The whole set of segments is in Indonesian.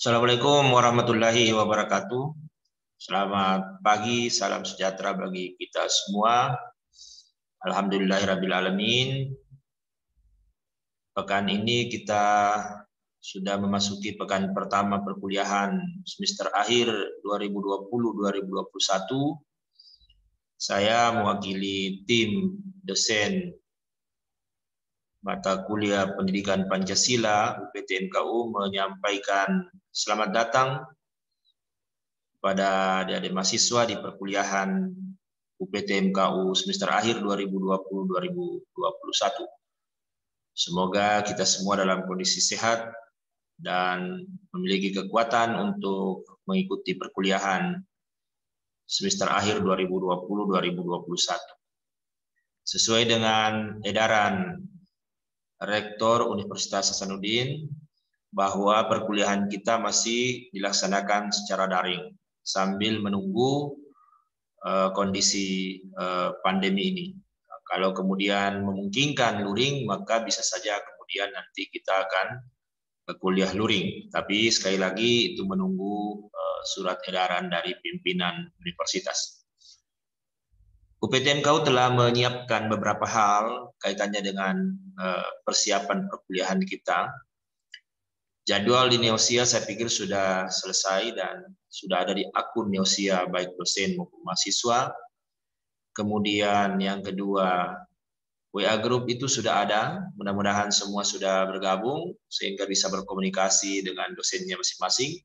Assalamualaikum warahmatullahi wabarakatuh. Selamat pagi, salam sejahtera bagi kita semua. Alhamdulillahirrabbilalamin. Pekan ini kita sudah memasuki pekan pertama perkuliahan semester akhir 2020-2021. Saya mewakili tim dosen mata kuliah Pendidikan Pancasila UPT-MKU menyampaikan selamat datang kepada adik-adik mahasiswa di perkuliahan UPT-MKU semester akhir 2020-2021. Semoga kita semua dalam kondisi sehat dan memiliki kekuatan untuk mengikuti perkuliahan semester akhir 2020-2021. Sesuai dengan edaran Rektor Universitas Hasanuddin bahwa perkuliahan kita masih dilaksanakan secara daring sambil menunggu kondisi pandemi ini. Kalau kemudian memungkinkan luring, maka bisa saja kemudian nanti kita akan kuliah luring. Tapi sekali lagi itu menunggu surat edaran dari pimpinan universitas. UPT-MKU telah menyiapkan beberapa hal kaitannya dengan persiapan perkuliahan kita. Jadwal di Neosia saya pikir sudah selesai dan sudah ada di akun Neosia baik dosen maupun mahasiswa. Kemudian yang kedua, WA Group itu sudah ada, mudah-mudahan semua sudah bergabung sehingga bisa berkomunikasi dengan dosennya masing-masing.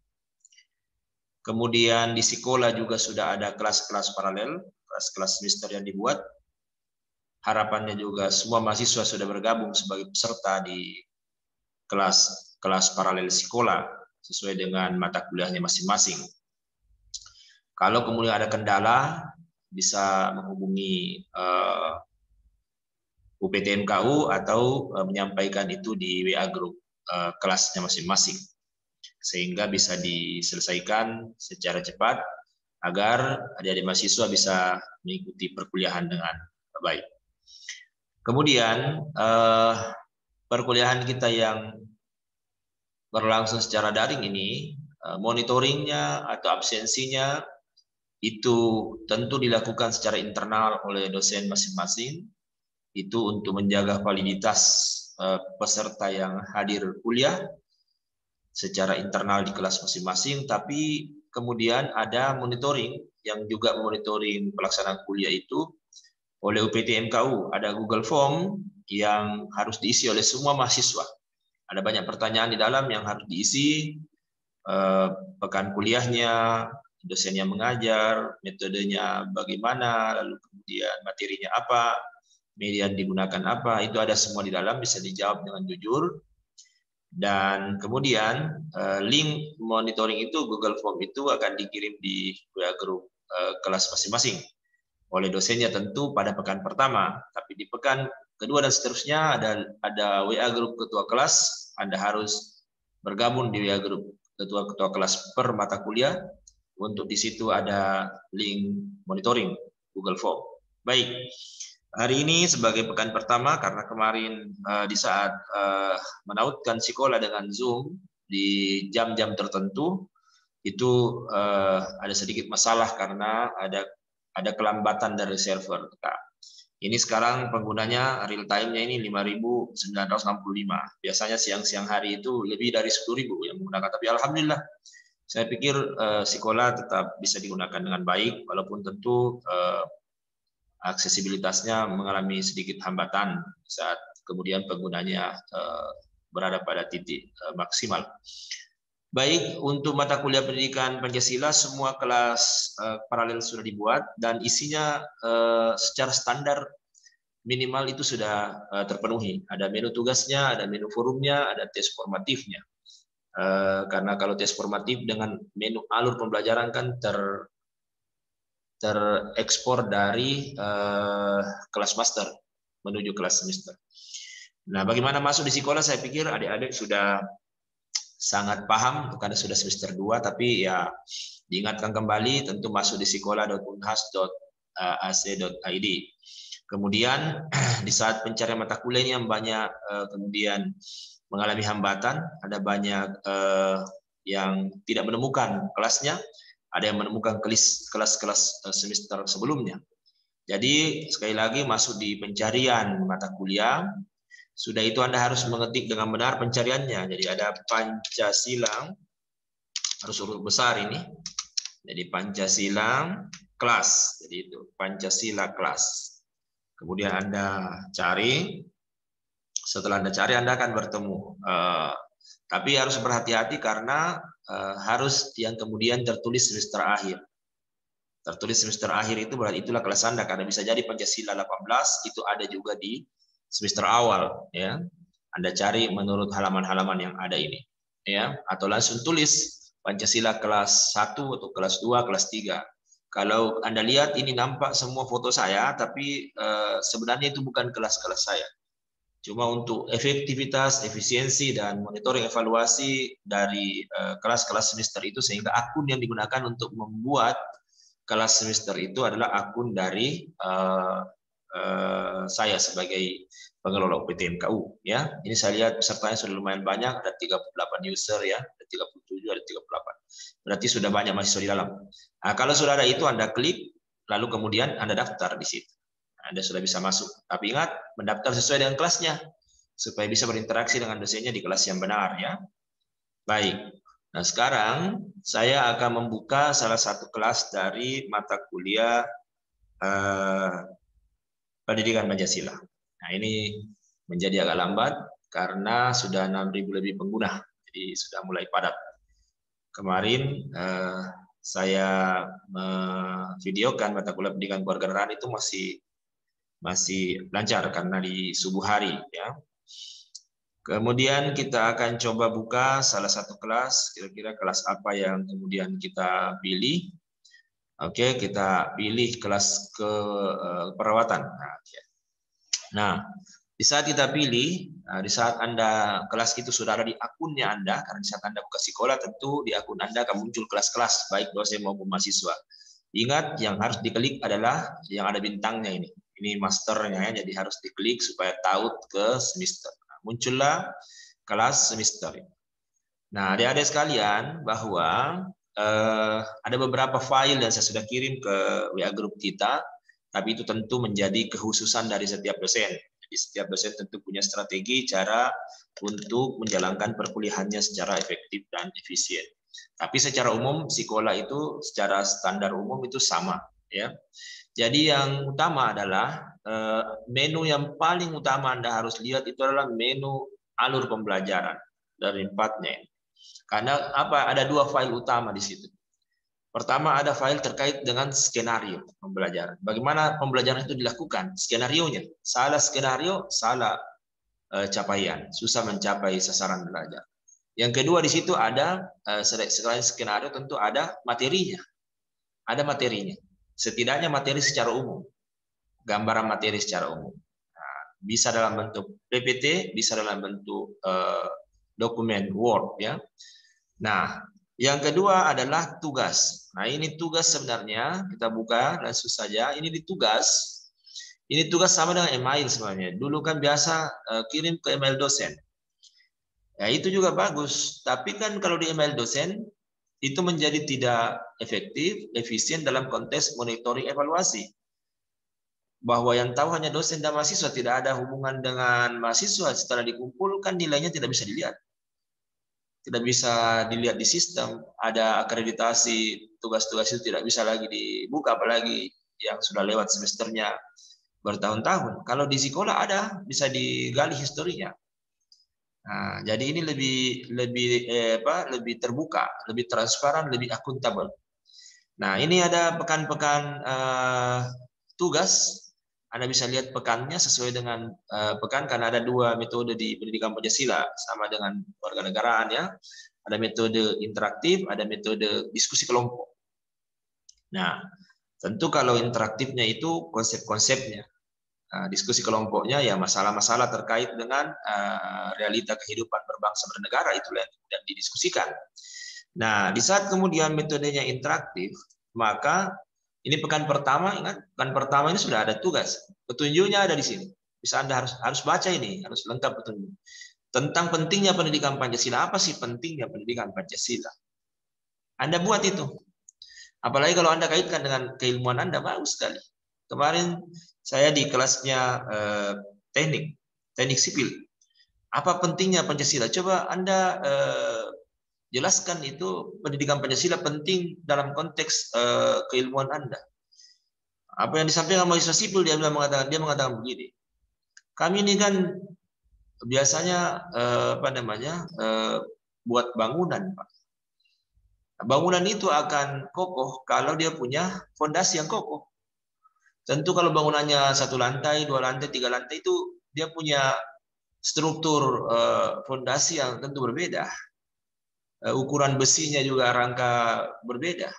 Kemudian di sekolah juga sudah ada kelas-kelas paralel, kelas-kelas semester yang dibuat. Harapannya juga semua mahasiswa sudah bergabung sebagai peserta di kelas paralel sekolah sesuai dengan mata kuliahnya masing-masing. Kalau kemudian ada kendala, bisa menghubungi UPT-MKU atau menyampaikan itu di WA Group kelasnya masing-masing, sehingga bisa diselesaikan secara cepat agar adik-adik mahasiswa bisa mengikuti perkuliahan dengan baik. Kemudian perkuliahan kita yang berlangsung secara daring ini, monitoringnya atau absensinya itu tentu dilakukan secara internal oleh dosen masing-masing. Itu untuk menjaga validitas peserta yang hadir kuliah secara internal di kelas masing-masing, tapi kemudian ada monitoring yang juga monitoring pelaksanaan kuliah itu oleh UPT-MKU. Ada Google Form yang harus diisi oleh semua mahasiswa. Ada banyak pertanyaan di dalam yang harus diisi, pekan kuliahnya, dosen yang mengajar, metodenya bagaimana, lalu kemudian materinya apa, media yang digunakan apa, itu ada semua di dalam, bisa dijawab dengan jujur. Dan kemudian link monitoring itu, Google Form itu akan dikirim di WA Group kelas masing-masing oleh dosennya tentu pada pekan pertama. Tapi di pekan kedua dan seterusnya ada WA Group ketua kelas. Anda harus bergabung di WA Group ketua-ketua kelas per mata kuliah. Untuk di situ ada link monitoring Google Form. Baik. Hari ini sebagai pekan pertama, karena kemarin di saat menautkan sekolah dengan Zoom di jam-jam tertentu, itu ada sedikit masalah karena ada kelambatan dari server. Nah, ini sekarang penggunanya real time-nya ini 5.965. Biasanya siang-siang hari itu lebih dari 10.000 yang menggunakan. Tapi alhamdulillah, saya pikir sekolah tetap bisa digunakan dengan baik, walaupun tentu aksesibilitasnya mengalami sedikit hambatan saat kemudian penggunanya berada pada titik maksimal. Baik, untuk mata kuliah pendidikan Pancasila semua kelas paralel sudah dibuat dan isinya secara standar minimal itu sudah terpenuhi. Ada menu tugasnya, ada menu forumnya, ada tes formatifnya. Karena kalau tes formatif dengan menu alur pembelajaran kan terekspor dari kelas master menuju kelas semester. Nah, bagaimana masuk di sekolah, saya pikir adik-adik sudah sangat paham karena sudah semester 2, tapi ya diingatkan kembali tentu masuk di sekolah.unhas.ac.id. Kemudian di saat pencarian mata kuliahnya banyak kemudian mengalami hambatan, ada banyak yang tidak menemukan kelasnya, ada yang menemukan kelas-kelas semester sebelumnya. Jadi sekali lagi masuk di pencarian mata kuliah. Sudah itu Anda harus mengetik dengan benar pencariannya. Jadi ada Pancasila, harus huruf besar ini. Jadi Pancasila kelas. Jadi itu Pancasila kelas. Kemudian Anda cari. Setelah Anda cari, Anda akan bertemu. Tapi harus berhati-hati karena harus yang kemudian tertulis semester akhir. Tertulis semester akhir itu berarti itulah kelas Anda, karena bisa jadi Pancasila 18 itu ada juga di semester awal, ya. Anda cari menurut halaman-halaman yang ada ini, ya, atau langsung tulis Pancasila kelas 1 atau kelas 2, kelas 3. Kalau Anda lihat ini nampak semua foto saya, tapi sebenarnya itu bukan kelas-kelas saya. Cuma untuk efektivitas, efisiensi, dan monitoring evaluasi dari kelas-kelas semester itu, sehingga akun yang digunakan untuk membuat kelas semester itu adalah akun dari saya sebagai pengelola UPTMKU. Ya, ini saya lihat pesertanya sudah lumayan banyak, ada 38 user ya, ada 37, ada 38. Berarti sudah banyak mahasiswa di dalam. Nah, kalau sudah ada itu Anda klik, lalu kemudian Anda daftar di situ. Anda sudah bisa masuk. Tapi ingat, mendaftar sesuai dengan kelasnya, supaya bisa berinteraksi dengan dosennya di kelas yang benar, ya. Baik. Nah, sekarang saya akan membuka salah satu kelas dari mata kuliah Pendidikan Pancasila. Nah, ini menjadi agak lambat karena sudah 6.000 lebih pengguna, jadi sudah mulai padat. Kemarin saya memvideokan mata kuliah Pendidikan Kewarganegaraan itu masih lancar karena di subuh hari, ya. Kemudian kita akan coba buka salah satu kelas, kira-kira kelas apa yang kemudian kita pilih. Oke, kita pilih kelas keperawatan. Nah, di saat kita pilih, di saat Anda kelas itu sudah ada di akunnya Anda, karena di saat Anda buka sekolah tentu di akun Anda akan muncul kelas-kelas, baik dosen maupun mahasiswa. Ingat, yang harus diklik adalah yang ada bintangnya ini. Ini masternya, ya, jadi harus diklik supaya tahu ke semester. Nah, muncullah kelas semester. Nah, adik-adik sekalian, bahwa ada beberapa file yang saya sudah kirim ke WA grup kita, tapi itu tentu menjadi kekhususan dari setiap dosen. Jadi setiap dosen tentu punya strategi cara untuk menjalankan perkuliahannya secara efektif dan efisien. Tapi secara umum sekolah itu secara standar umum itu sama, ya. Jadi yang utama adalah menu yang paling utama Anda harus lihat itu adalah menu alur pembelajaran dari 4-nya. Karena apa? Ada 2 file utama di situ. Pertama, ada file terkait dengan skenario pembelajaran. Bagaimana pembelajaran itu dilakukan? Skenarionya. Salah skenario, salah capaian. Susah mencapai sasaran belajar. Yang kedua, di situ ada selain skenario tentu ada materinya. Ada materinya. Setidaknya materi secara umum. Gambaran materi secara umum. Nah, bisa dalam bentuk PPT, bisa dalam bentuk dokumen Word, ya. Nah, yang kedua adalah tugas. Nah, ini tugas sebenarnya, kita buka langsung saja. Ini di tugas. Ini tugas sama dengan email sebenarnya. Dulu kan biasa kirim ke email dosen. Ya, itu juga bagus. Tapi kan kalau di email dosen, itu menjadi tidak efektif, efisien dalam konteks monitoring evaluasi. Bahwa yang tahu hanya dosen dan mahasiswa, tidak ada hubungan dengan mahasiswa. Setelah dikumpulkan, nilainya tidak bisa dilihat. Tidak bisa dilihat di sistem, ada akreditasi tugas-tugas itu tidak bisa lagi dibuka, apalagi yang sudah lewat semesternya bertahun-tahun. Kalau di sekolah ada, bisa digali historinya. Nah, jadi ini lebih terbuka, lebih transparan, lebih akuntabel. Nah, ini ada pekan-pekan tugas. Anda bisa lihat pekannya sesuai dengan pekan, karena ada 2 metode di pendidikan Pancasila sama dengan kewarganegaraan, ya. Ada metode interaktif, ada metode diskusi kelompok. Nah, tentu kalau interaktifnya itu konsep-konsepnya, diskusi kelompoknya ya masalah-masalah terkait dengan realita kehidupan berbangsa bernegara, itulah yang kemudian didiskusikan. Nah, di saat kemudian metodenya interaktif, maka ini pekan pertama, ingat, pekan pertama ini sudah ada tugas. Petunjuknya ada di sini. Bisa Anda harus baca ini, harus lengkap petunjuk. tentang pentingnya pendidikan Pancasila. Apa sih pentingnya pendidikan Pancasila? Anda buat itu. Apalagi kalau Anda kaitkan dengan keilmuan Anda, bagus sekali. Kemarin saya di kelasnya teknik sipil. Apa pentingnya Pancasila? Coba Anda jelaskan itu pendidikan Pancasila penting dalam konteks keilmuan Anda. Apa yang disampaikan mahasiswa sipil, dia mengatakan begini. Kami ini kan biasanya buat bangunan, Pak. Bangunan itu akan kokoh kalau dia punya fondasi yang kokoh. Tentu kalau bangunannya 1 lantai, 2 lantai, 3 lantai itu dia punya struktur fondasi yang tentu berbeda. Ukuran besinya juga rangka berbeda.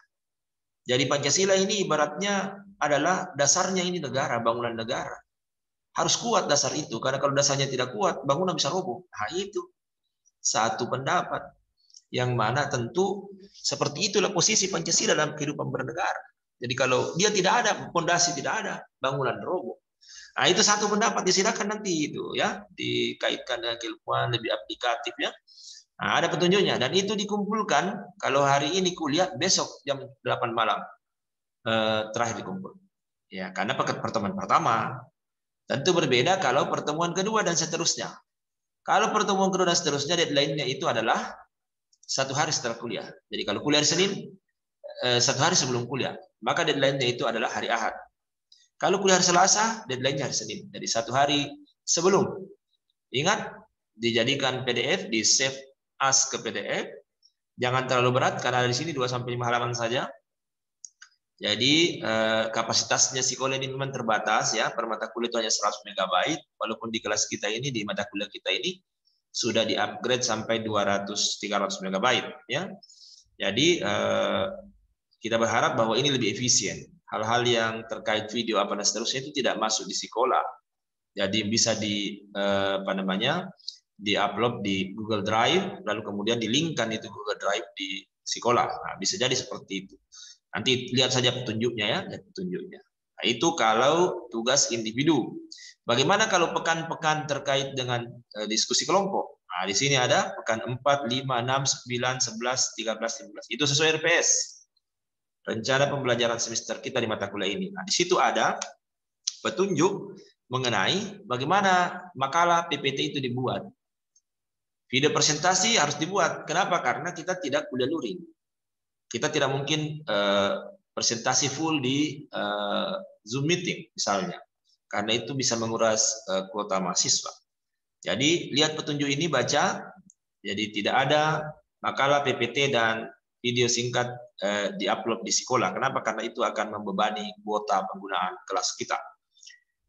Jadi Pancasila ini ibaratnya adalah dasarnya ini negara, bangunan negara. Harus kuat dasar itu, karena kalau dasarnya tidak kuat, bangunan bisa roboh. Nah, itu satu pendapat yang mana tentu seperti itulah posisi Pancasila dalam kehidupan bernegara. Jadi kalau dia tidak ada, fondasi tidak ada, bangunan roboh. Nah, itu satu pendapat, disilakan nanti itu ya, dikaitkan dengan keilmuan lebih aplikatif ya. Nah, ada petunjuknya, dan itu dikumpulkan kalau hari ini kuliah, besok jam 8 malam terakhir dikumpul. Ya, karena pertemuan pertama tentu berbeda kalau pertemuan kedua dan seterusnya. Kalau pertemuan kedua dan seterusnya, deadline-nya itu adalah 1 hari setelah kuliah. Jadi kalau kuliah hari Senin, 1 hari sebelum kuliah, maka deadline-nya itu adalah hari Ahad. Kalau kuliah hari Selasa, deadline-nya hari Senin. Jadi 1 hari sebelum. Ingat, dijadikan PDF, di save as ke PDF. Jangan terlalu berat, karena di sini 2-5 halaman saja. Jadi kapasitasnya Psikolen ini memang terbatas ya, per mata kuliah itu hanya 100 MB, walaupun di kelas kita ini, di mata kuliah kita ini sudah di-upgrade sampai 200-300 MB ya. Jadi kita berharap bahwa ini lebih efisien. Hal-hal yang terkait video apa dan seterusnya itu tidak masuk di sekolah. Jadi bisa di-upload di Google Drive, lalu kemudian di-linkkan itu Google Drive di sekolah. Nah, bisa jadi seperti itu. Nanti lihat saja petunjuknya ya, petunjuknya. Nah, itu kalau tugas individu. Bagaimana kalau pekan-pekan terkait dengan diskusi kelompok? Nah, di sini ada pekan 4, 5, 6, 9, 11, 13, 15. Itu sesuai RPS. Rencana pembelajaran semester kita di mata kuliah ini. Nah, di situ ada petunjuk mengenai bagaimana makalah PPT itu dibuat. Video presentasi harus dibuat. Kenapa? Karena kita tidak kuliah luring. Kita tidak mungkin presentasi full di Zoom meeting misalnya. Karena itu bisa menguras kuota mahasiswa. Jadi lihat petunjuk ini, baca. Jadi tidak ada makalah PPT dan video singkat diupload di sekolah. Kenapa? Karena itu akan membebani kuota penggunaan kelas kita.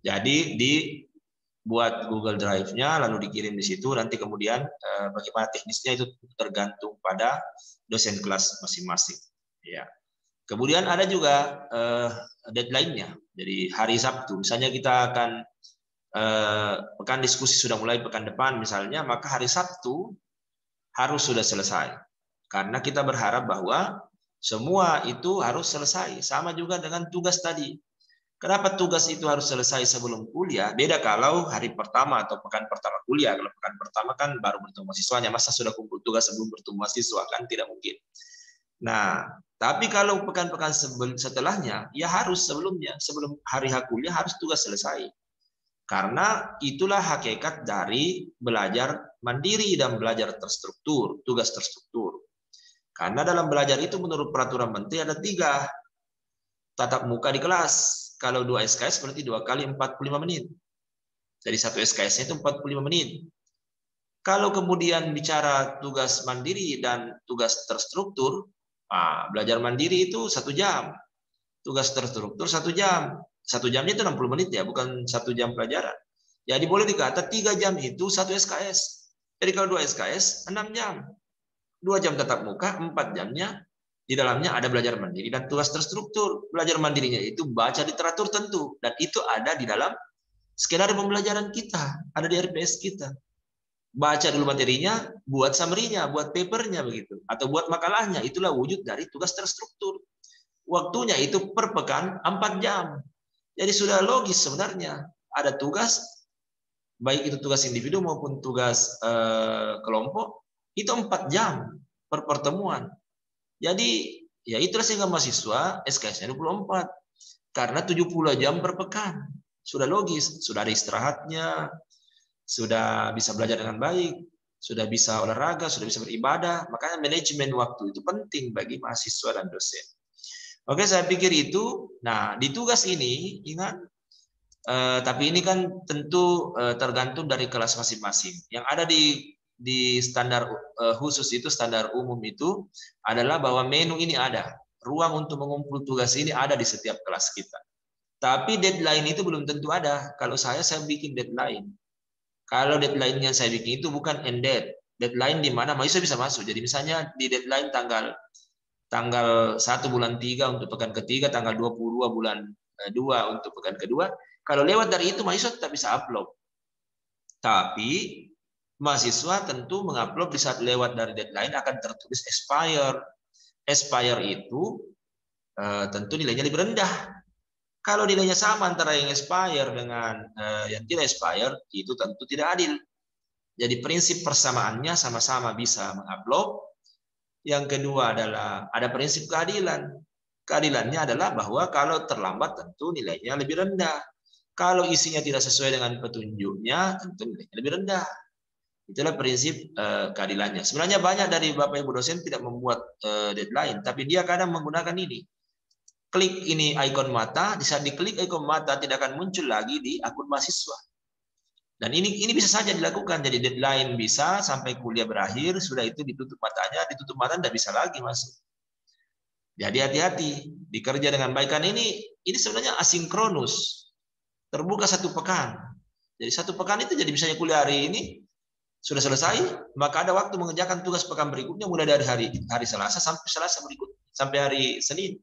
Jadi dibuat Google Drive-nya, lalu dikirim di situ. Nanti kemudian bagaimana teknisnya itu tergantung pada dosen kelas masing-masing. Ya. Kemudian ada juga deadline-nya. Jadi hari Sabtu, misalnya kita akan pekan diskusi sudah mulai pekan depan misalnya, maka hari Sabtu harus sudah selesai. Karena kita berharap bahwa semua itu harus selesai. Sama juga dengan tugas tadi. Kenapa tugas itu harus selesai sebelum kuliah? Beda kalau hari pertama atau pekan pertama kuliah. Kalau pekan pertama kan baru bertemu mahasiswanya, masa sudah kumpul tugas sebelum bertemu mahasiswa? Kan tidak mungkin. Nah, tapi kalau pekan-pekan setelahnya, ya harus sebelumnya, sebelum hari H kuliah harus tugas selesai. Karena itulah hakikat dari belajar mandiri dan belajar terstruktur, tugas terstruktur. Karena dalam belajar itu menurut peraturan menteri ada 3 tatap muka di kelas. Kalau 2 SKS berarti 2 kali 45 menit. Jadi 1 SKS-nya itu 45 menit. Kalau kemudian bicara tugas mandiri dan tugas terstruktur, belajar mandiri itu 1 jam. Tugas terstruktur 1 jam. 1 jamnya itu 60 menit ya, bukan 1 jam pelajaran. Jadi boleh dikata 3 jam itu 1 SKS. Jadi kalau 2 SKS 6 jam. 2 jam tatap muka, 4 jamnya di dalamnya ada belajar mandiri dan tugas terstruktur. Belajar mandirinya itu baca literatur tentu, dan itu ada di dalam skenario pembelajaran kita, ada di RPS kita. Baca dulu materinya, buat summary-nya, buat papernya begitu, atau buat makalahnya. Itulah wujud dari tugas terstruktur. Waktunya itu per pekan 4 jam. Jadi sudah logis sebenarnya. Ada tugas baik itu tugas individu maupun tugas kelompok, itu 4 jam per pertemuan. Jadi ya itulah sehingga mahasiswa SKS-nya 24. Karena 70 jam per pekan. Sudah logis, sudah ada istirahatnya, sudah bisa belajar dengan baik, sudah bisa olahraga, sudah bisa beribadah. Makanya manajemen waktu itu penting bagi mahasiswa dan dosen. Oke, saya pikir itu. Nah, di tugas ini ingat, tapi ini kan tentu tergantung dari kelas masing-masing. Yang ada di standar khusus itu, standar umum itu adalah bahwa menu ini ada. Ruang untuk mengumpul tugas ini ada di setiap kelas kita. Tapi deadline itu belum tentu ada. Kalau saya bikin deadline. Kalau deadline yang saya bikin itu bukan end date. Deadline di mana mahasiswa bisa masuk. Jadi misalnya di deadline tanggal 1 bulan 3 untuk pekan ketiga, tanggal 22 bulan 2 untuk pekan kedua. Kalau lewat dari itu mahasiswa tetap bisa upload. Tapi mahasiswa tentu mengupload di saat lewat dari deadline akan tertulis expire. Expire itu tentu nilainya lebih rendah. Kalau nilainya sama antara yang expire dengan yang tidak expire, itu tentu tidak adil. Jadi prinsip persamaannya sama-sama bisa mengupload. Yang kedua adalah ada prinsip keadilan. Keadilannya adalah bahwa kalau terlambat tentu nilainya lebih rendah. Kalau isinya tidak sesuai dengan petunjuknya, tentu nilainya lebih rendah. Itulah prinsip keadilannya. Sebenarnya banyak dari Bapak Ibu dosen tidak membuat deadline, tapi dia kadang menggunakan ini. Klik ini ikon mata, di saat diklik ikon mata tidak akan muncul lagi di akun mahasiswa. Dan ini bisa saja dilakukan. Jadi deadline bisa sampai kuliah berakhir, sudah itu ditutup matanya tidak bisa lagi masuk. Jadi hati-hati, dikerja dengan baik. Kan ini sebenarnya asinkronus. Terbuka 1 pekan. Jadi 1 pekan itu jadi misalnya kuliah hari ini sudah selesai, maka ada waktu mengerjakan tugas pekan berikutnya mulai dari hari Selasa sampai Selasa berikut, sampai hari Senin.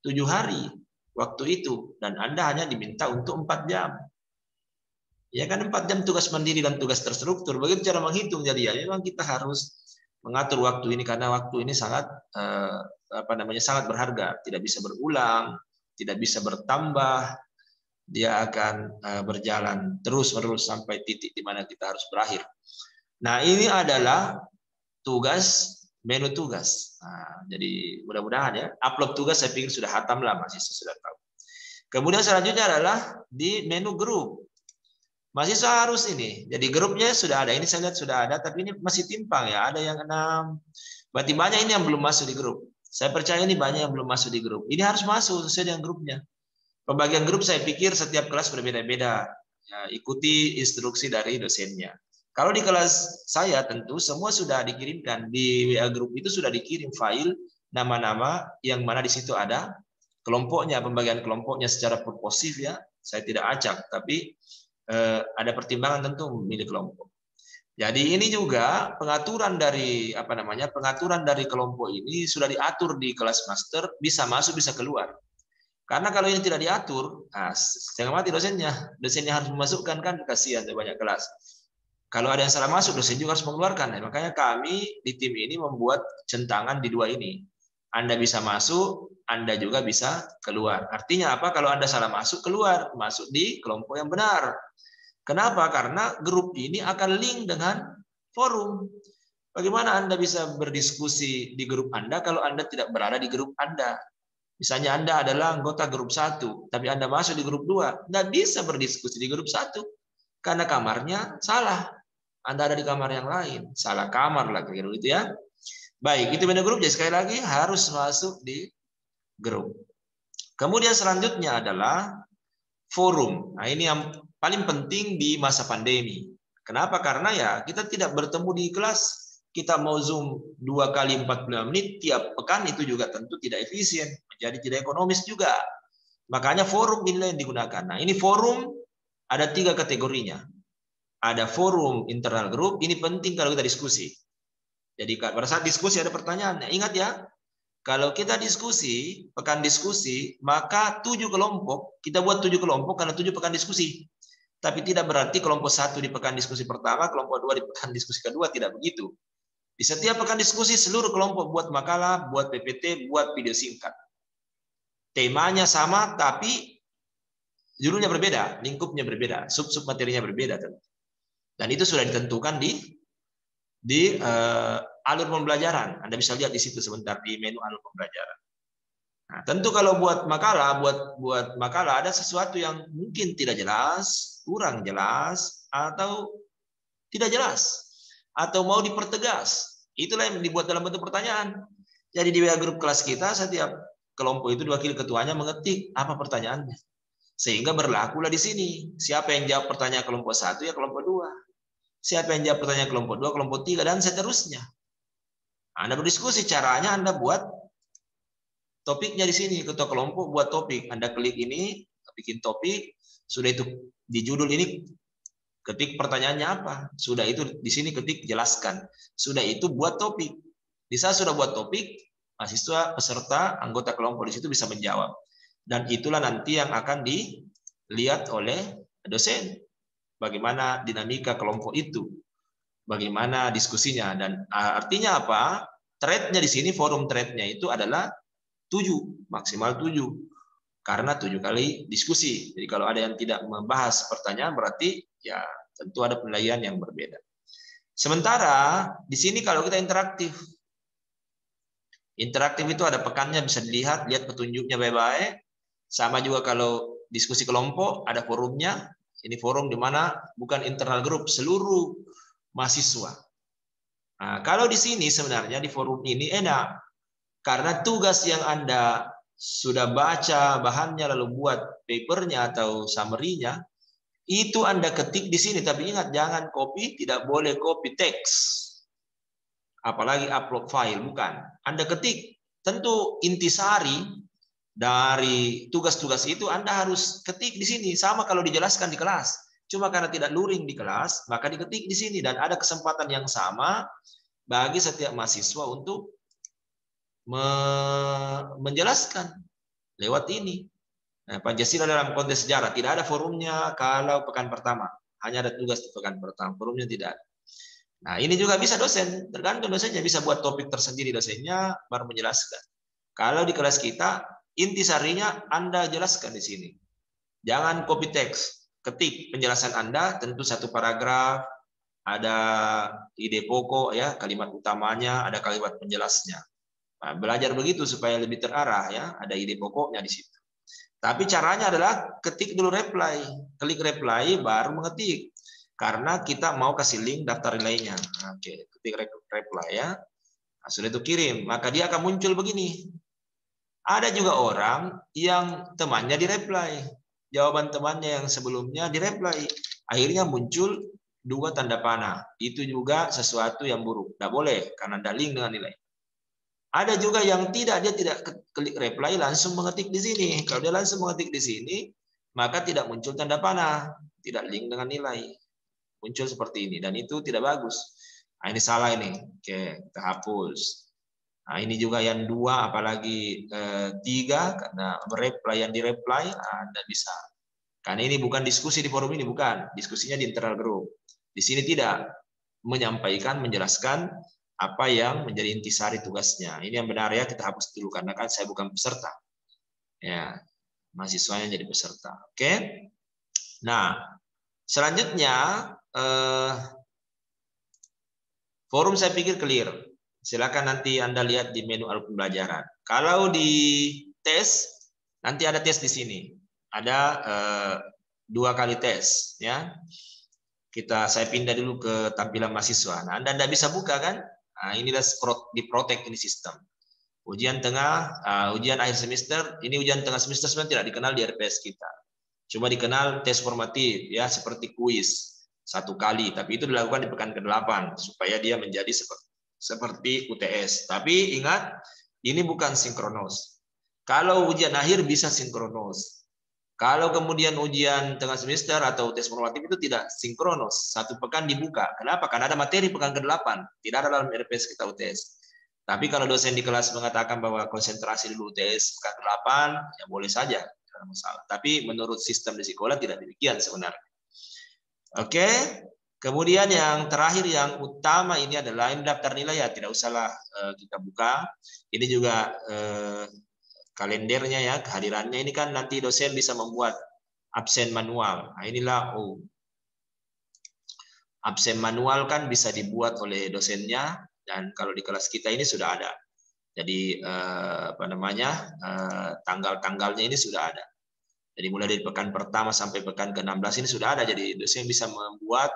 7 hari waktu itu, dan Anda hanya diminta untuk 4 jam. Ya kan 4 jam tugas mandiri dan tugas terstruktur. Begitu cara menghitung. Jadi ya memang kita harus mengatur waktu ini karena waktu ini sangat sangat berharga, tidak bisa berulang, tidak bisa bertambah. Dia akan berjalan terus-menerus sampai titik di mana kita harus berakhir. Nah, ini adalah menu tugas. Nah, jadi mudah-mudahan ya, upload tugas saya pikir sudah hatam lah, mahasiswa sudah tahu. Kemudian selanjutnya adalah di menu grup. Mahasiswa harus ini. Jadi grupnya sudah ada. Ini saya lihat sudah ada, tapi ini masih timpang ya. Ada yang 6. Berarti banyak ini yang belum masuk di grup. Saya percaya ini banyak yang belum masuk di grup. Ini harus masuk sesuai dengan grupnya. Pembagian grup saya pikir setiap kelas berbeda-beda. Ya, ikuti instruksi dari dosennya. Kalau di kelas saya tentu semua sudah dikirimkan. Di WA Group itu sudah dikirim file nama-nama yang mana di situ ada kelompoknya, pembagian kelompoknya secara proportif ya. Saya tidak acak, tapi ada pertimbangan tentu memilih kelompok. Jadi ini juga pengaturan dari pengaturan dari kelompok ini sudah diatur di kelas master, bisa masuk bisa keluar. Karena kalau ini tidak diatur, setengah mati dosennya. Dosennya harus memasukkan, kan kasihan banyak kelas. Kalau ada yang salah masuk, dosen juga harus mengeluarkan. Makanya kami di tim ini membuat centangan di 2 ini. Anda bisa masuk, Anda juga bisa keluar. Artinya apa? Kalau Anda salah masuk, keluar. Masuk di kelompok yang benar. Kenapa? Karena grup ini akan link dengan forum. Bagaimana Anda bisa berdiskusi di grup Anda kalau Anda tidak berada di grup Anda? Misalnya Anda adalah anggota grup 1, tapi Anda masuk di grup 2. Nggak bisa berdiskusi di grup 1. Karena kamarnya salah. Anda ada di kamar yang lain, salah kamar lagi gitu ya. Baik, itu menu grup. Jadi sekali lagi harus masuk di grup. Kemudian selanjutnya adalah forum. Nah, ini yang paling penting di masa pandemi. Kenapa? Karena ya kita tidak bertemu di kelas. Kita mau Zoom 2 kali 45 menit tiap pekan, itu juga tentu tidak efisien, menjadi tidak ekonomis juga. Makanya forum inilah yang digunakan. Nah, ini forum ada 3 kategorinya. Ada forum internal grup, ini penting kalau kita diskusi. Jadi pada saat diskusi ada pertanyaan. Ingat ya, kalau kita diskusi, pekan diskusi, maka 7 kelompok, kita buat 7 kelompok karena 7 pekan diskusi. Tapi tidak berarti kelompok 1 di pekan diskusi pertama, kelompok 2 di pekan diskusi kedua, tidak begitu. Di setiap pekan diskusi, seluruh kelompok buat makalah, buat PPT, buat video singkat. Temanya sama, tapi judulnya berbeda, lingkupnya berbeda, sub-sub materinya berbeda. Dan itu sudah ditentukan di alur pembelajaran. Anda bisa lihat di situ sebentar di menu alur pembelajaran. Nah, tentu kalau buat makalah ada sesuatu yang mungkin tidak jelas, kurang jelas, atau tidak jelas, atau mau dipertegas. Itulah yang dibuat dalam bentuk pertanyaan. Jadi di WA grup kelas kita, setiap kelompok itu diwakili ketuanya mengetik apa pertanyaannya. Sehingga berlakulah di sini. Siapa yang jawab pertanyaan kelompok 1 ya kelompok 2. Siapa yang jawab pertanyaan kelompok 2, kelompok 3, dan seterusnya. Anda berdiskusi, caranya Anda buat topiknya di sini. Ketua kelompok buat topik. Anda klik ini, bikin topik. Sudah itu di judul ini ketik pertanyaannya apa. Sudah itu di sini ketik jelaskan. Sudah itu buat topik. Di saat sudah buat topik, mahasiswa, peserta, anggota kelompok di situ bisa menjawab. Dan itulah nanti yang akan dilihat oleh dosen. Bagaimana dinamika kelompok itu. Bagaimana diskusinya. Dan artinya apa? Thread-nya di sini, forum thread-nya itu adalah 7, maksimal 7. Karena 7 kali diskusi. Jadi kalau ada yang tidak membahas pertanyaan, berarti ya tentu ada penilaian yang berbeda. Sementara di sini kalau kita interaktif. Interaktif itu ada pekannya, bisa dilihat, lihat petunjuknya baik-baik. Sama juga kalau diskusi kelompok, ada forumnya. Ini forum di mana bukan internal grup, seluruh mahasiswa. Nah, kalau di sini sebenarnya di forum ini enak. Karena tugas yang Anda sudah baca bahannya lalu buat papernya atau summary-nya, itu Anda ketik di sini. Tapi ingat, jangan copy, tidak boleh copy teks. Apalagi upload file, bukan. Anda ketik. Tentu intisari dari tugas-tugas itu Anda harus ketik di sini. Sama kalau dijelaskan di kelas. Cuma karena tidak luring di kelas, maka diketik di sini. Dan ada kesempatan yang sama bagi setiap mahasiswa untuk menjelaskan lewat ini. Nah, Pancasila dalam konteks sejarah tidak ada forumnya kalau pekan pertama. Hanya ada tugas di pekan pertama. Forumnya tidak ada. Nah, ini juga bisa dosen. Tergantung dosennya. Bisa buat topik tersendiri dosennya, baru menjelaskan. Kalau di kelas kita, intisarinya Anda jelaskan di sini. Jangan copy text. Ketik penjelasan Anda, tentu satu paragraf, ada ide pokok, ya, kalimat utamanya, ada kalimat penjelasnya. Nah, belajar begitu supaya lebih terarah, ya. Ada ide pokoknya di situ. Tapi caranya adalah ketik dulu reply. Klik reply, baru mengetik. Karena kita mau kasih link daftar nilainya. Oke, ketik reply, ya. Nah, sudah itu kirim, maka dia akan muncul begini. Ada juga orang yang temannya direply. Jawaban temannya yang sebelumnya direply. Akhirnya muncul 2 tanda panah. Itu juga sesuatu yang buruk. Tidak boleh, karena ada link dengan nilai. Ada juga yang tidak, dia tidak klik reply, langsung mengetik di sini. Kalau dia langsung mengetik di sini, maka tidak muncul tanda panah. Tidak link dengan nilai. Muncul seperti ini. Dan itu tidak bagus. Nah, ini salah ini. Oke, kita hapus. Nah, ini juga yang 2, apalagi 3, karena reply yang direply, Anda bisa. Karena ini bukan diskusi di forum ini, bukan. Diskusinya di internal group. Di sini tidak menyampaikan, menjelaskan apa yang menjadi intisari tugasnya. Ini yang benar, ya, kita hapus dulu karena kan saya bukan peserta. Ya, mahasiswanya jadi peserta. Oke. Nah, selanjutnya forum saya pikir clear. Silakan nanti Anda lihat di menu alur pembelajaran. Kalau di tes, nanti ada tes di sini. Ada 2 kali tes, ya. Saya pindah dulu ke tampilan mahasiswa. Nah, Anda bisa buka kan? Nah, inilah di Protek ini sistem. Ujian tengah, ujian akhir semester. Ini ujian tengah semester sebenarnya tidak dikenal di RPS kita. Cuma dikenal tes formatif, ya, seperti kuis 1 kali. Tapi itu dilakukan di pekan ke-8 supaya dia menjadi seperti UTS. Tapi ingat, ini bukan sinkronos. Kalau ujian akhir bisa sinkronos. Kalau kemudian ujian tengah semester atau tes formatif itu tidak sinkronos. 1 pekan dibuka. Kenapa? Karena ada materi pekan ke-8. Tidak ada dalam RPS kita UTS. Tapi kalau dosen di kelas mengatakan bahwa konsentrasi dulu UTS pekan ke-8, ya boleh saja. Tidak ada masalah. Tapi menurut sistem di sekolah tidak demikian sebenarnya. Oke. Kemudian yang terakhir, yang utama ini adalah ini daftar nilai, ya, tidak usahlah kita buka. Ini juga kalendernya, ya, kehadirannya. Ini kan nanti dosen bisa membuat absen manual. Nah, inilah Absen manual kan bisa dibuat oleh dosennya, dan kalau di kelas kita ini sudah ada. Jadi tanggal-tanggalnya ini sudah ada. Jadi mulai dari pekan pertama sampai pekan ke-16 ini sudah ada. Jadi dosen bisa membuat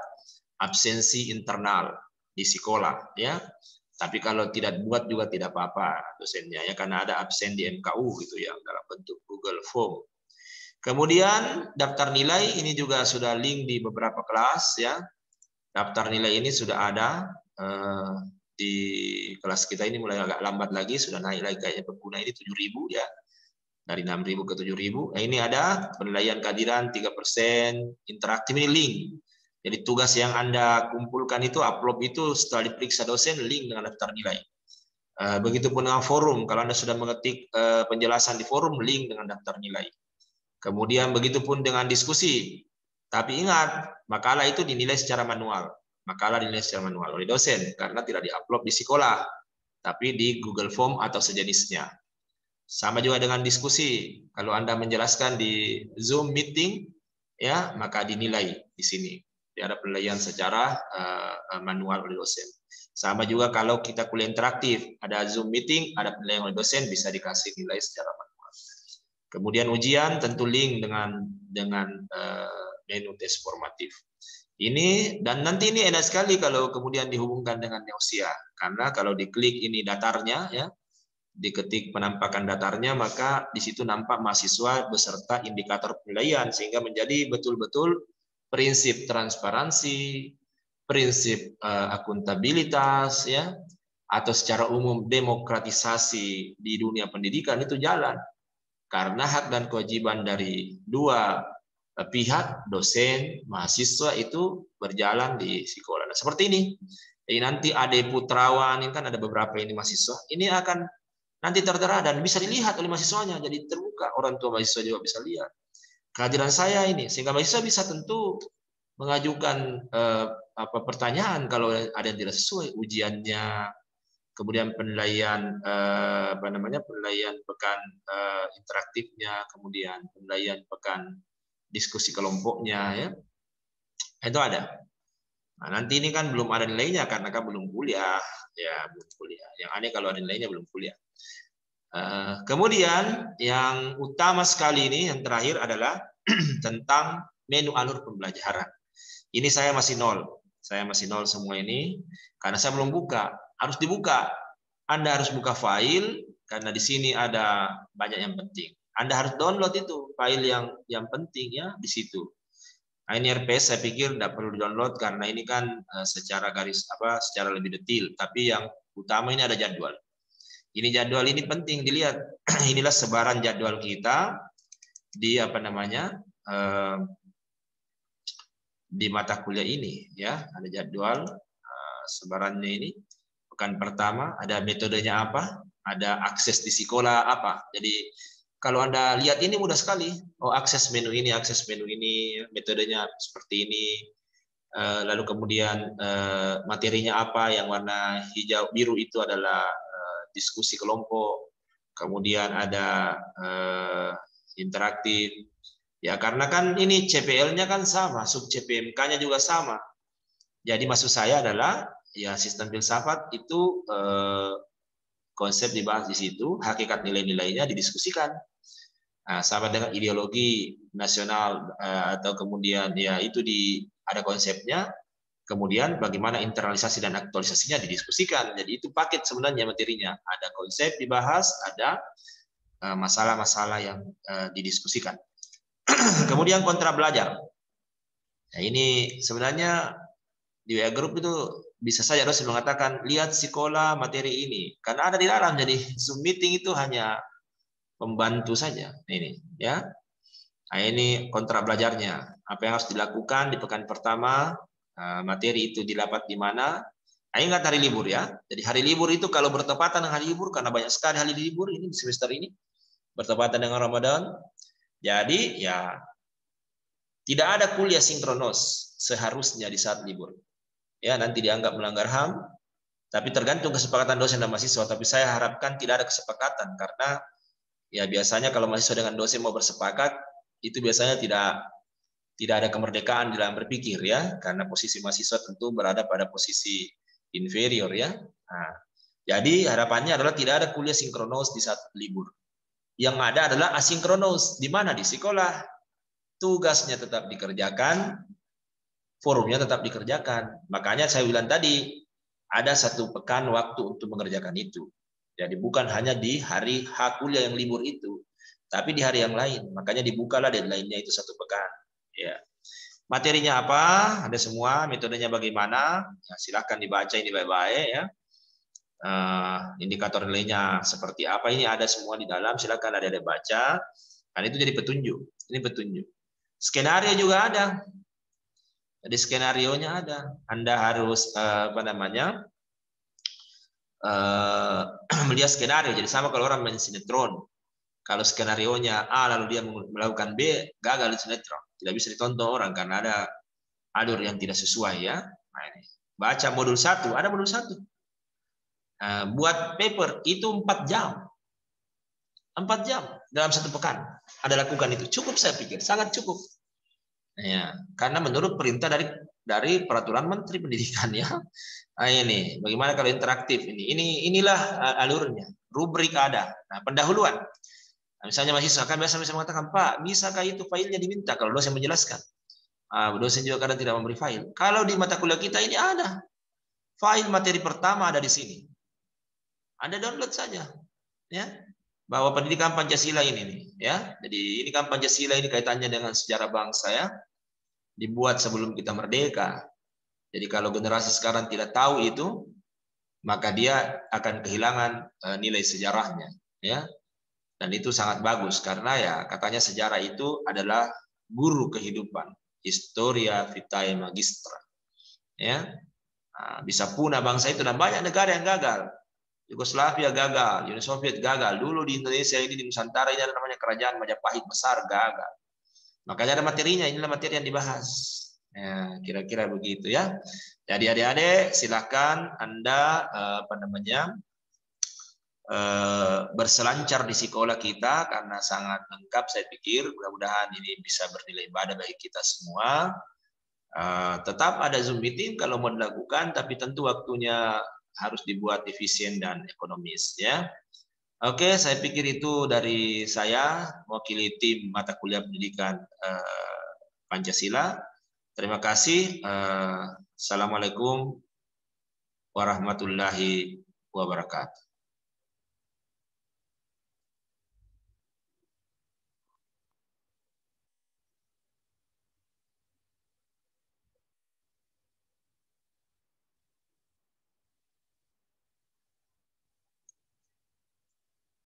absensi internal di sekolah, ya. Tapi kalau tidak buat juga tidak apa-apa dosennya, ya, karena ada absen di MKU gitu yang dalam bentuk Google Form. Kemudian daftar nilai ini juga sudah link di beberapa kelas, ya. Daftar nilai ini sudah ada di kelas kita ini mulai agak lambat lagi, sudah naik lagi kayaknya pengguna ini 7.000 ya. Dari 6.000 ke 7.000. Nah, ini ada penilaian kehadiran 3%, interaktif ini link. Jadi tugas yang Anda kumpulkan itu, upload itu setelah diperiksa dosen, link dengan daftar nilai. Begitupun dengan forum, kalau Anda sudah mengetik penjelasan di forum, link dengan daftar nilai. Kemudian begitupun dengan diskusi. Tapi ingat, makalah itu dinilai secara manual. Makalah dinilai secara manual oleh dosen karena tidak diupload di sekolah, tapi di Google Form atau sejenisnya. Sama juga dengan diskusi. Kalau Anda menjelaskan di Zoom meeting, ya, maka dinilai di sini. Ada penilaian secara manual oleh dosen. Sama juga kalau kita kuliah interaktif, ada Zoom meeting, ada penilaian oleh dosen, bisa dikasih nilai secara manual. Kemudian ujian tentu link dengan menu tes formatif. Ini dan nanti ini enak sekali kalau kemudian dihubungkan dengan Neosia, karena kalau diklik ini datarnya, ya, diketik penampakan datarnya, maka di situ nampak mahasiswa beserta indikator penilaian, sehingga menjadi betul-betul prinsip transparansi, prinsip akuntabilitas, ya, atau secara umum demokratisasi di dunia pendidikan itu jalan. Karena hak dan kewajiban dari dua pihak, dosen, mahasiswa, itu berjalan di sekolah. Nah, seperti ini. Jadi nanti Ade Putrawan, ini kan ada beberapa ini mahasiswa, ini akan nanti tertera dan bisa dilihat oleh mahasiswanya. Jadi terbuka, orang tua mahasiswa juga bisa lihat kehadiran saya ini, sehingga mahasiswa bisa tentu mengajukan pertanyaan kalau ada yang tidak sesuai ujiannya. Kemudian penilaian penilaian pekan interaktifnya, kemudian penilaian pekan diskusi kelompoknya, ya, itu ada. Nah, nanti ini kan belum ada nilainya karena kan belum kuliah, ya, belum kuliah. Yang aneh kalau ada nilainya belum kuliah. Kemudian yang utama sekali ini yang terakhir adalah tentang menu alur pembelajaran. Ini saya masih nol semua ini karena saya belum buka. Harus dibuka. Anda harus buka file karena di sini ada banyak yang penting. Anda harus download itu file yang penting, ya, di situ. Nah, ini RPS saya pikir tidak perlu download karena ini kan secara secara lebih detail. Tapi yang utama ini ada jadwal. Ini jadwal ini penting dilihat. Inilah sebaran jadwal kita di di mata kuliah ini, ya. Ada jadwal sebarannya ini. Pekan pertama ada metodenya apa, ada akses di sekolah apa. Jadi kalau Anda lihat ini mudah sekali. Oh, akses menu ini, metodenya seperti ini. Lalu kemudian materinya apa, yang warna hijau biru itu adalah diskusi kelompok. Kemudian ada interaktif. Ya, karena kan ini CPL-nya kan sama, sub CPMK-nya juga sama. Jadi maksud saya adalah, ya, sistem filsafat itu konsep dibahas di situ, hakikat nilai-nilainya didiskusikan. Nah, sama dengan ideologi nasional atau kemudian, ya, itu ada konsepnya. Kemudian bagaimana internalisasi dan aktualisasinya didiskusikan. Jadi itu paket sebenarnya materinya. Ada konsep dibahas, ada masalah-masalah yang didiskusikan. Kemudian kontra belajar. Nah, ini sebenarnya di WA Group itu bisa saja dosen mengatakan, lihat sekolah materi ini. Karena ada di dalam, jadi Zoom meeting itu hanya pembantu saja. Ini, ya. Nah, ini kontra belajarnya. Apa yang harus dilakukan di pekan pertama, materi itu didapat di mana. Nah, ingat hari libur, ya. Jadi hari libur itu kalau bertepatan dengan hari libur, karena banyak sekali hari libur ini semester ini, bertepatan dengan Ramadan. Jadi, ya, tidak ada kuliah sinkronos seharusnya di saat libur. Ya, nanti dianggap melanggar HAM, tapi tergantung kesepakatan dosen dan mahasiswa. Tapi saya harapkan tidak ada kesepakatan, karena, ya, biasanya kalau mahasiswa dengan dosen mau bersepakat, itu biasanya tidak tidak ada kemerdekaan di dalam berpikir ya, karena posisi mahasiswa tentu berada pada posisi inferior ya. Nah, jadi harapannya adalah tidak ada kuliah sinkronos di saat libur. Yang ada adalah asinkronos, di mana di sekolah tugasnya tetap dikerjakan, forumnya tetap dikerjakan. Makanya saya bilang tadi, ada 1 pekan waktu untuk mengerjakan itu. Jadi bukan hanya di hari H kuliah yang libur itu, tapi di hari yang lain. Makanya dibukalah deadline-nya itu 1 pekan. Ya. Materinya apa? Ada semua. Metodenya bagaimana? Ya, silahkan dibaca ini baik-baik ya. Indikator nilainya seperti apa, ini ada semua di dalam, silakan ada baca, dan itu jadi petunjuk. Ini petunjuk. Skenario juga ada. Jadi skenarionya ada. Anda harus melihat skenario. Jadi sama kalau orang main sinetron. Kalau skenarionya A lalu dia melakukan B, gagal di sinetron. Tidak bisa ditonton orang karena ada alur yang tidak sesuai ya. Nah, ini. Baca modul 1, ada modul 1. Buat paper itu 4 jam. 4 jam dalam 1 pekan. Ada lakukan itu. Cukup saya pikir, sangat cukup. Ya, karena menurut perintah dari peraturan Menteri Pendidikan ya. Nah, ini bagaimana kalau interaktif ini. Inilah alurnya. Rubrik ada. Nah, pendahuluan. Nah, misalnya mahasiswa kan biasa bisa mengatakan, "Pak, bisakah itu filenya diminta?" Kalau dosen menjelaskan. Dosen juga kadang tidak memberi file. Kalau di mata kuliah kita ini ada. File materi pertama ada di sini. Anda download saja, ya. Bahwa pendidikan Pancasila ini nih, ya. Jadi ini kan Pancasila ini kaitannya dengan sejarah bangsa ya. Dibuat sebelum kita merdeka. Jadi kalau generasi sekarang tidak tahu itu, maka dia akan kehilangan nilai sejarahnya, ya. Dan itu sangat bagus karena ya katanya sejarah itu adalah guru kehidupan, historia vitae magistra, ya. Nah, bisa punah bangsa itu, dan banyak negara yang gagal. Yugoslavia gagal, Uni Soviet gagal. Dulu di Indonesia ini, di Nusantara ini ada namanya kerajaan Majapahit besar, gagal. Makanya ada materinya, inilah materi yang dibahas. Ya, kira-kira begitu ya. Jadi adik-adik silahkan Anda berselancar di sekolah kita karena sangat lengkap saya pikir. Mudah-mudahan ini bisa bernilai ibadah bagi kita semua. Tetap ada Zoom meeting kalau mau dilakukan, tapi tentu waktunya harus dibuat efisien dan ekonomis ya. Oke, saya pikir itu dari saya mewakili tim mata kuliah pendidikan Pancasila. Terima kasih. Assalamualaikum warahmatullahi wabarakatuh.